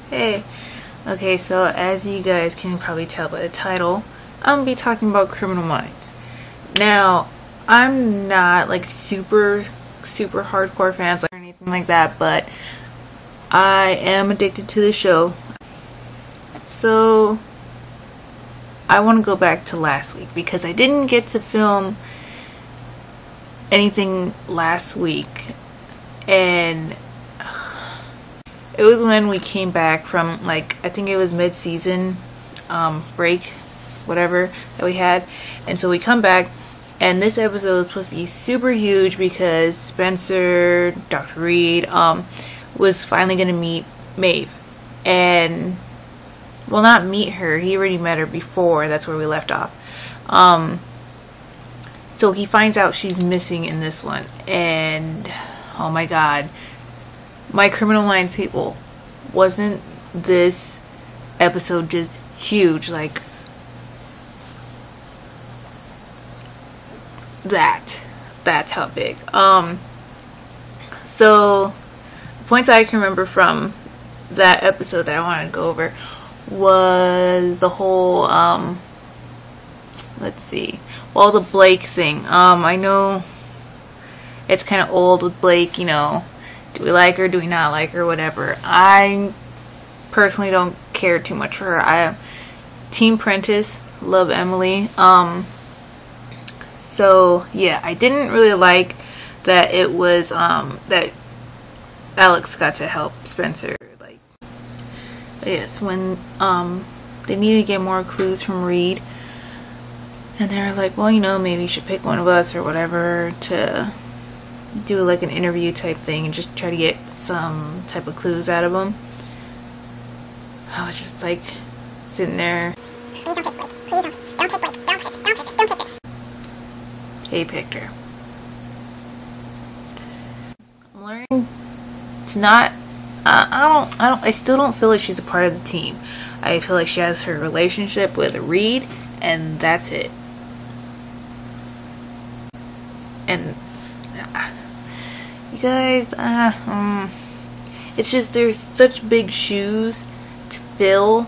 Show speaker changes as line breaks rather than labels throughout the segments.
Hey. Okay, so as you guys can probably tell by the title, I'm gonna be talking about Criminal Minds. Now, I'm not like super hardcore fans or anything like that, but I am addicted to the show. So I want to go back to last week because I didn't get to film anything last week, and it was when we came back from, like, I think it was mid-season break, whatever, that we had. And so we come back, and this episode was supposed to be super huge because Spencer, Dr. Reed, was finally going to meet Maeve. And, well, not meet her, he already met her before, that's where we left off. So he finds out she's missing in this one, and oh my god. My Criminal Minds people, wasn't this episode just huge? Like, that's how big. So the points I can remember from that episode that I wanted to go over was the whole let's see, well, the Blake thing. I know it's kind of old with Blake, you know, do we like her, do we not like her, whatever. I personally don't care too much for her. I am Team Prentice, love Emily. So yeah, I didn't really like that it was that Alex got to help Spencer. Like, yes, when they needed to get more clues from Reed, and they were like, well, you know, maybe you should pick one of us or whatever to do like an interview type thing and just try to get some type of clues out of them. I was just like sitting there. Please don't pick Blake. Please don't pick Blake. Don't pick her. He picked her. I'm learning to not. I still don't feel like she's a part of the team. I feel like she has her relationship with Reed, and that's it. And you guys, it's just there's such big shoes to fill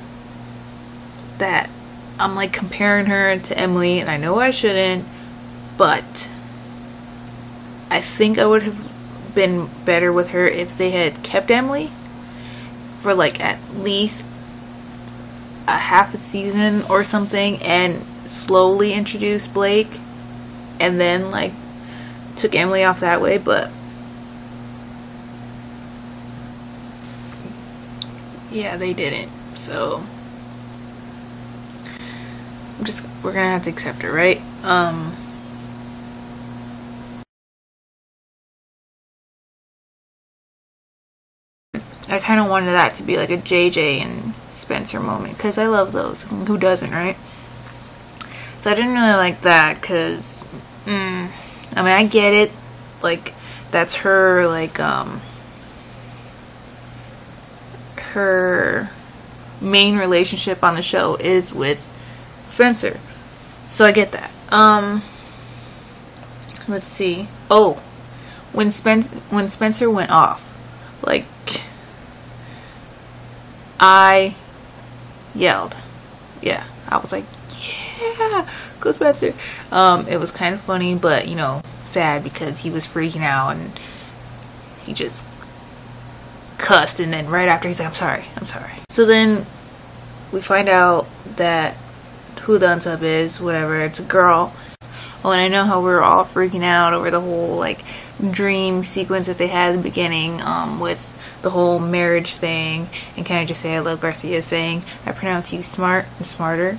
that I'm like comparing her to Emily, and I know I shouldn't, but I think I would have been better with her if they had kept Emily for like at least a half a season or something and slowly introduced Blake and then like took Emily off that way. But yeah, they didn't. So we're gonna have to accept it, right? I kind of wanted that to be like a JJ and Spencer moment because I love those. Who doesn't, right? So I didn't really like that because I mean, I get it, like that's her, like her main relationship on the show is with Spencer, so I get that. Let's see. Oh, when Spencer went off, like, I yelled. Yeah, I was like, yeah, go Spencer. It was kind of funny, but you know, sad because he was freaking out and he just cussed, and then right after he's like, I'm sorry. So then we find out that who the unsub is, whatever, it's a girl. Oh, and I know how we were all freaking out over the whole like dream sequence that they had at the beginning, with the whole marriage thing, and can I just say I love Garcia saying, I pronounce you smart and smarter.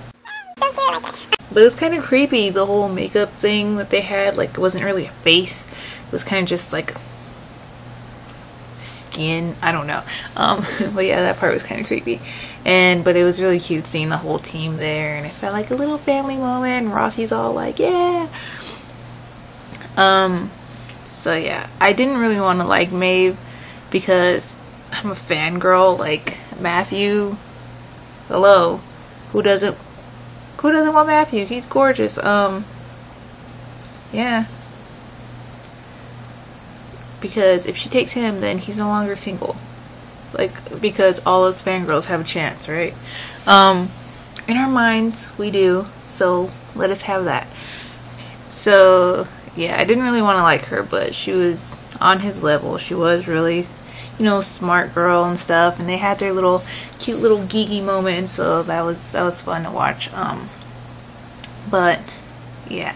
But it was kind of creepy, the whole makeup thing that they had. Like, it wasn't really a face, it was kind of just like skin, I don't know. But yeah, that part was kind of creepy, but it was really cute seeing the whole team there, and it felt like a little family moment, and Rossi's all like, yeah. So yeah, I didn't really want to like Maeve because I'm a fangirl. Like, Matthew, hello, who doesn't want Matthew? He's gorgeous. Yeah, because if she takes him, then he's no longer single. like, because all us fangirls have a chance, right? In our minds we do, so let us have that. So yeah, I didn't really want to like her, but she was on his level. She was really, you know, smart girl and stuff, and they had their little cute little geeky moments, so that was fun to watch. But yeah,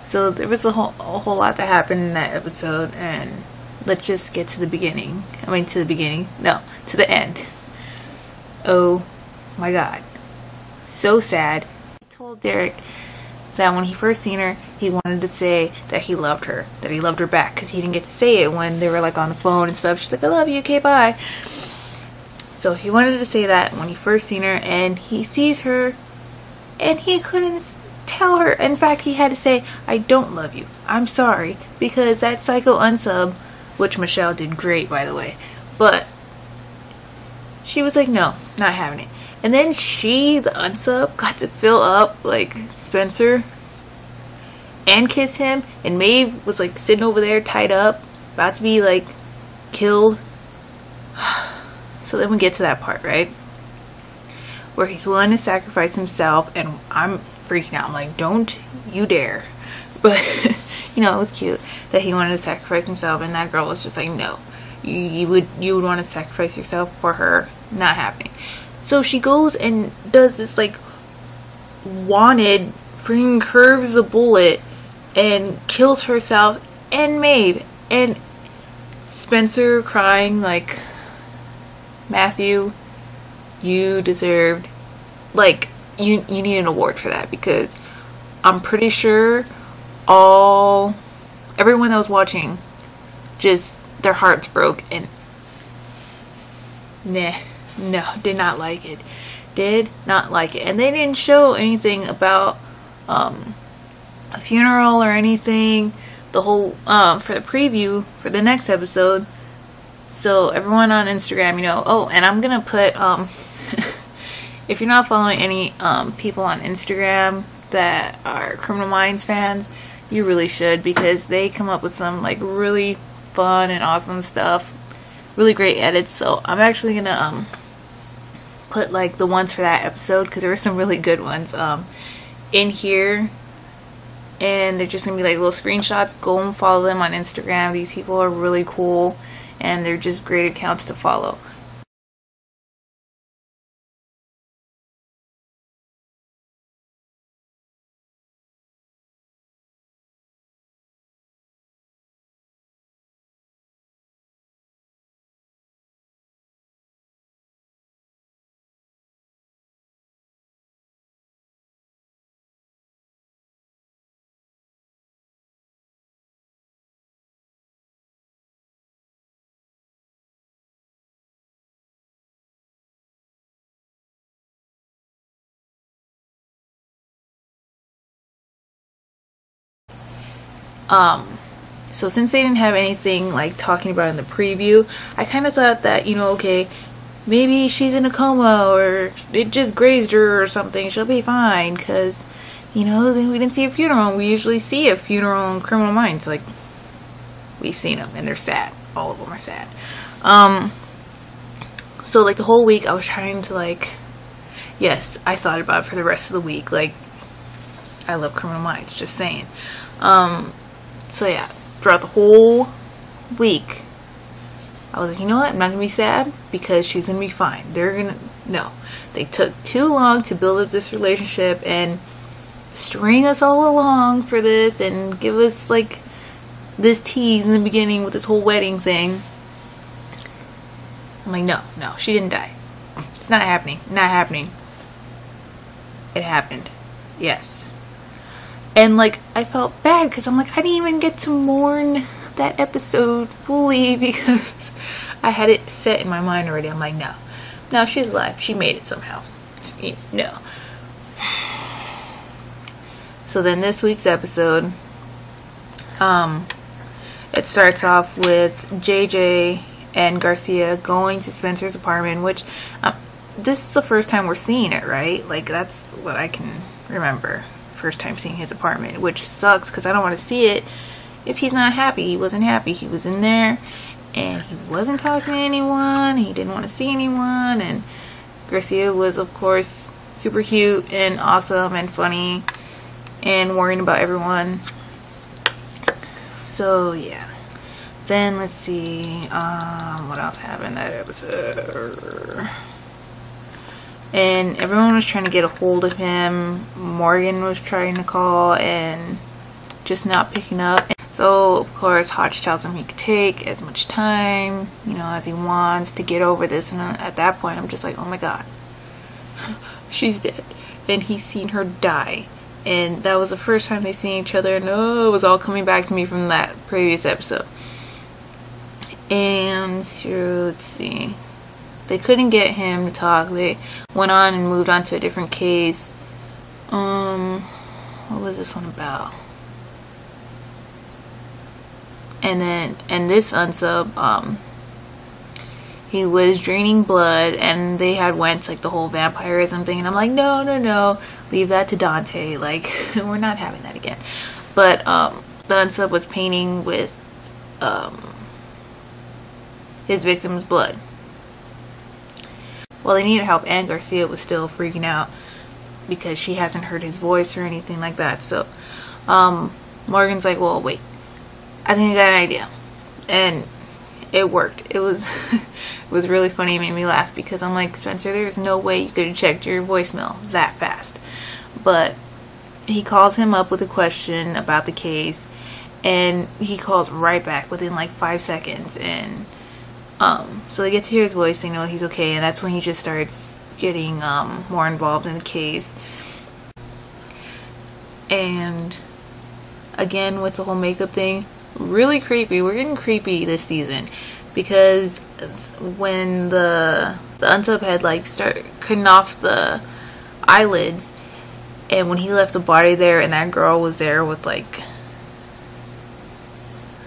so there was a whole lot that happened in that episode, and let's just get to the beginning. To the end. Oh my god, so sad. He told Derek that when he first seen her, he wanted to say that he loved her, that he loved her back, because he didn't get to say it when they were like on the phone and stuff. She's like, I love you, okay, bye. So he wanted to say that when he first seen her, and he sees her and he couldn't tell her. In fact, he had to say, I don't love you, I'm sorry, because that psycho unsub, which Michelle did great, by the way, but she was like, no, not having it. And then she, the unsub, got to fill up like Spencer and kiss him, and Maeve was like sitting over there tied up, about to be like killed. So then we get to that part, right, where he's willing to sacrifice himself, and I'm freaking out. I'm like, don't you dare. But you know, it was cute that he wanted to sacrifice himself, and that girl was just like, no, you would want to sacrifice yourself for her. Not happening. So she goes and does this like wanted, freaking curves a bullet and kills herself and Maeve, and Spencer crying like, Matthew, you deserved, like, you need an award for that, because I'm pretty sure everyone that was watching, just their hearts broke, and no, did not like it. Did not like it. And they didn't show anything about a funeral or anything. The whole for the preview for the next episode. So everyone on Instagram, you know. Oh, and I'm gonna put if you're not following any people on Instagram that are Criminal Minds fans, you really should, because they come up with some like really fun and awesome stuff. Really great edits. So I'm actually gonna put like the ones for that episode, because there were some really good ones in here, and they're just gonna be like little screenshots. Go and follow them on Instagram. These people are really cool, and they're just great accounts to follow. So since they didn't have anything like talking about in the preview, I kind of thought that, you know, okay, maybe she's in a coma, or it just grazed her or something, she'll be fine, because, you know, we didn't see a funeral. We usually see a funeral in Criminal Minds, like, we've seen them, and they're sad. All of them are sad. So like the whole week I was trying to, like, yes, I thought about it for the rest of the week, like, I love Criminal Minds, just saying. So yeah, throughout the whole week, I was like, you know what? I'm not going to be sad, because she's going to be fine. No. They took too long to build up this relationship and string us all along for this and give us, like, this tease in the beginning with this whole wedding thing. I'm like, no, she didn't die. It's not happening. Not happening. It happened. Yes. And, like, I felt bad, because I'm like, I didn't even get to mourn that episode fully, because I had it set in my mind already. I'm like, no, she's alive. She made it somehow. No. So then this week's episode, it starts off with JJ and Garcia going to Spencer's apartment, which, this is the first time we're seeing it, right? Like, that's what I can remember. First time seeing his apartment, which sucks, because I don't want to see it if he's not happy. He wasn't happy. He was in there, and he wasn't talking to anyone. He didn't want to see anyone, and Garcia was, of course, super cute and awesome and funny and worrying about everyone. So yeah. Then let's see, what else happened that episode? And everyone was trying to get a hold of him. Morgan was trying to call and just not picking up. So of course Hodge tells him he could take as much time, you know, as he wants to get over this. And at that point I'm just like, oh my god, she's dead. And he's seen her die. And that was the first time they seen each other. And oh, it was all coming back to me from that previous episode. And so let's see, they couldn't get him to talk. They went on and moved on to a different case. What was this one about? And this unsub, he was draining blood, and they had went like the whole vampirism thing, and I'm like, no, leave that to Dante. Like, we're not having that again. But the unsub was painting with his victim's blood. Well, they needed help, and Garcia was still freaking out because she hasn't heard his voice or anything like that. So Morgan's like, well, wait, I think I got an idea. And it worked. It was it was really funny. It made me laugh because I'm like, Spencer, there's no way you could have checked your voicemail that fast. But he calls him up with a question about the case, and he calls right back within like 5 seconds. And so they get to hear his voice, they know he's okay, and that's when he just starts getting more involved in the case. And again, with the whole makeup thing, really creepy. We're getting creepy this season, because when the unsub had like started cutting off the eyelids, and when he left the body there and that girl was there with like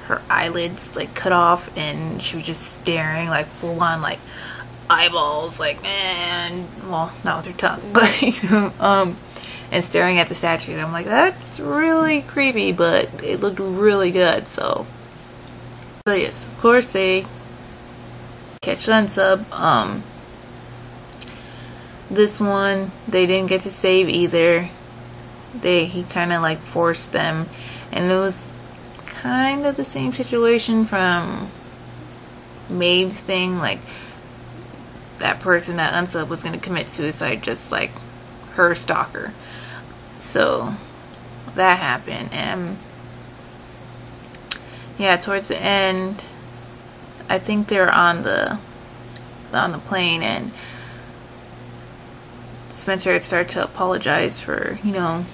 her eyelids like cut off, and she was just staring like full on like eyeballs, like, man, well, not with her tongue, but you know, and staring at the statue. I'm like, that's really creepy, but it looked really good. So yes, of course they catch the unsub. This one they didn't get to save either. He kind of like forced them, and it was kind of the same situation from Maeve's thing. Like, that person, that unsub, was going to commit suicide just like her stalker. So that happened, and yeah, towards the end, I think they're on the plane, and Spencer had started to apologize for, you know,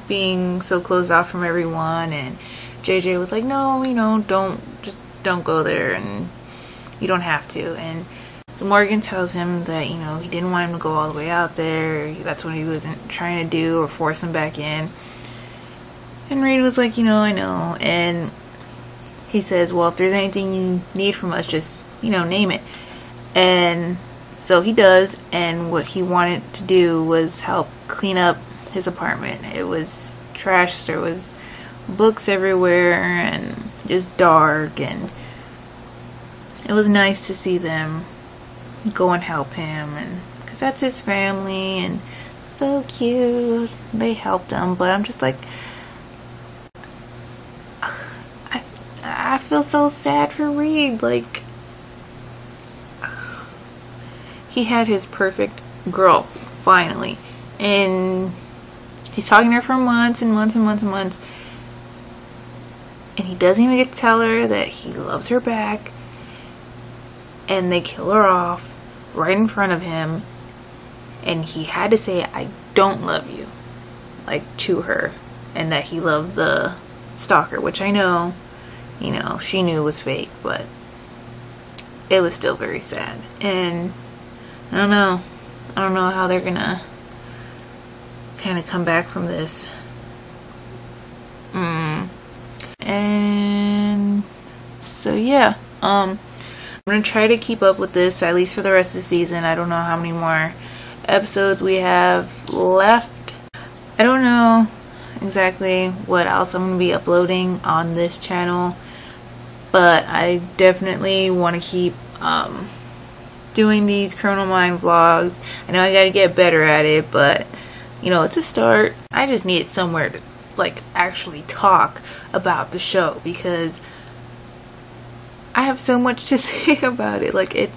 being so closed off from everyone, and JJ was like, no, you know, don't go there, and you don't have to. And so Morgan tells him that, you know, he didn't want him to go all the way out there. That's what he wasn't trying to do, or force him back in. And Reed was like, you know, I know. And he says, well, if there's anything you need from us, just, you know, name it. And so he does, and what he wanted to do was help clean up his apartment. It was trashed. There was books everywhere and just dark, and it was nice to see them go and help him, and because that's his family, and so cute, they helped him. But I'm just like, I feel so sad for Reed. Like, he had his perfect girl finally, and he's talking to her for months and months and months and months, and he doesn't even get to tell her that he loves her back. And they kill her off right in front of him, and he had to say, I don't love you, like, to her, and that he loved the stalker, which I know, you know, she knew was fake, but it was still very sad. And I don't know how they're gonna kind of come back from this. And so yeah, I'm gonna try to keep up with this at least for the rest of the season. I don't know how many more episodes we have left. I don't know exactly what else I'm gonna be uploading on this channel. but I definitely want to keep doing these Criminal Mind vlogs. I know I gotta get better at it, but you know, it's a start. I just need somewhere to like actually talk about the show, because I have so much to say about it. Like, it's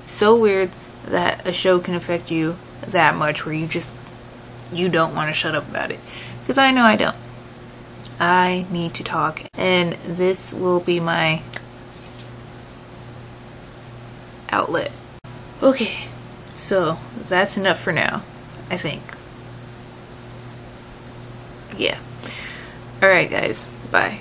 so weird that a show can affect you that much where you don't want to shut up about it, because I know I don't. I need to talk, and this will be my outlet. Okay, so that's enough for now, I think. Yeah. Alright guys, bye.